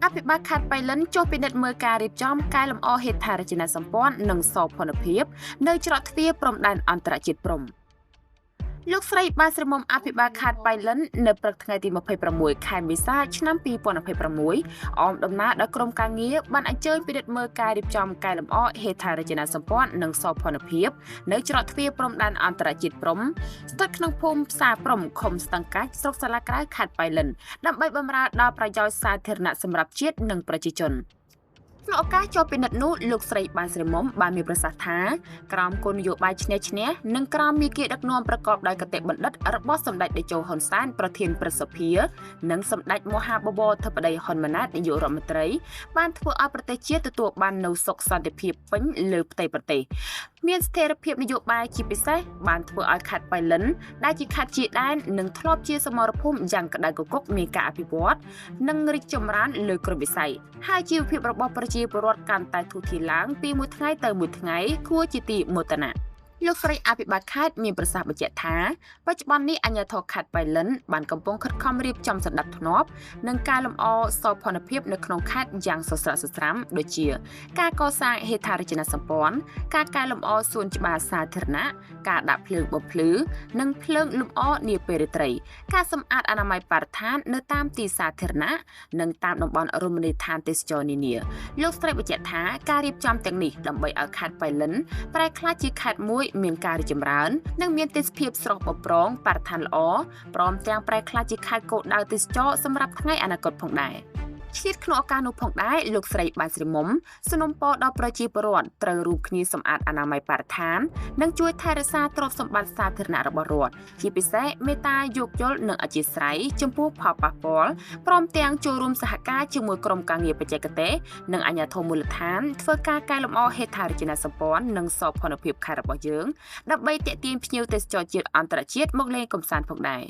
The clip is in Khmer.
អភិបាលខេត្តបៃលិនចុះពិនិត្យមើលការរៀបចំកែលម្អហេដ្ឋារចនាសម្ព័ន្ធនិងសោភ័ណភាពនៅច្រកទ្វារព្រំដែនអន្តរជាតិព្រំលោកស្រីបានស្រមុំអភិបាលខេត្តបៃលិននៅព្រឹកថ្ងៃទី26ខែមេសាឆ្នាំ2026អមដំណើរដល់ក្រុមការងារបានអញ្ជើញពិនិត្យមើលការរៀបចំកែលម្អហេដ្ឋារចនាសម្ព័ន្ធនិងសោភ័ណភាពនៅច្រកទ្វារព្រំដែនអន្តរជាតិព្រំស្ថិតក្នុងភូមិផ្សារព្រំឃុំស្ទឹងកាច់ស្រុកសាឡាក្រៅខេត្តបៃលិនដើម្បីបម្រើដល់ប្រយោជន៍សាធារណៈសម្រាប់ជាតិនិងប្រជាជនក្នុងឱកាសចូលពិនិត្យនោះលោកស្រីបានស្រមុំបានមានប្រសាសន៍ថាក្រមគោលនយោបាយឈ្នះឈ្នះនិងក្រមមាគ៌ាដឹកនាំប្រកបដោយគតិបណ្ឌិតរបស់សម្ដេចតេជោហ៊ុនសែនប្រធានព្រឹទ្ធសភានិងសម្ដេចមហាបបរធិបតីហ៊ុនម៉ាណែតនាយករដ្ឋមន្ត្រីបានធ្វើឲ្យប្រទេសជាតិទទួលបាននូវសុខសន្តិភាពពេញលើផ្ទៃប្រទេសមានស្ថិរភាពនយោបាយជាពិសេសបានធ្វើឲ្យខេត្តបៃលិនដែលជាខេត្តជាដែននិងធ្លាប់ជាសមរភូមិយ៉ាងក្តៅគគុកមានការអភិវឌ្ឍនិងរីកចម្រើនលើគ្រប់វិស័យហើយជីវភាពរបស់ប្រជាពលរដ្ឋកាន់តែធូរធារឡើងពីមួយថ្ងៃទៅមួយថ្ងៃគួរជាទីមោទនៈលោកស្រីអភិបាលខេត្តមានប្រសាសន៍បញ្ជាក់ថាបច្ចុប្បន្ននេះអាជ្ញាធរខេត្តបៃលិនបានកំពុងខិតខំរៀបចំសណ្ដាប់ធ្នាប់និងការលម្អសោភ័ណភាពនៅក្នុងខេត្តយ៉ាងសស្រាក់សស្រាំដូចជាការកសាងហេដ្ឋារចនាសម្ព័ន្ធការកែលម្អសួនច្បារសាធារណៈការដាក់ភ្លើងបំភ្លឺនិងភ្លើងលម្អនាពេលរាត្រីការសម្អាតអនាម័យបរិស្ថាននៅតាមទីសាធារណៈនិងតាមតំបន់រមណីយដ្ឋានទេសចរណ៍នានាលោកស្រីបញ្ជាក់ថាការរៀបចំទាំងនេះដើម្បីឲ្យខេត្តបៃលិនប្រែក្លាយជាខេត្តមួយមានការរីកចម្រើននិងមានទេសភាពស្រស់បំព្រងបរិស្ថានល្អព្រមទាំងប្រែក្លាយជាខេត្តគោលដៅទេសចរសម្រាប់ថ្ងៃអនាគតផងដែរជាតិក្នុងឱកាសនោះផងដែរលោកស្រីបានស្រមុំសនំពរដល់ប្រជាពលរដ្ឋត្រូវរួមគ្នាសម្អាតអនាម័យបរិស្ថាននិងជួយថែរក្សាទ្រព្យសម្បត្តិសាធារណៈរបស់រដ្ឋជាពិសេសមេត្តាយោគយល់និងអធ្យាស្រ័យចំពោះផលប៉ះពាល់ព្រមទាំងចូលរួមសហការជាមួយក្រុមការងារបច្ចេកទេសនិងអាជ្ញាធរមូលដ្ឋានធ្វើការកែលម្អហេដ្ឋារចនាសម្ព័ន្ធនិងសោភ័ណភាពខេត្តរបស់យើងដើម្បីទាក់ទាញភ្ញៀវទេសចរជាតិអន្តរជាតិមកលេងកម្សាន្តផងដែរ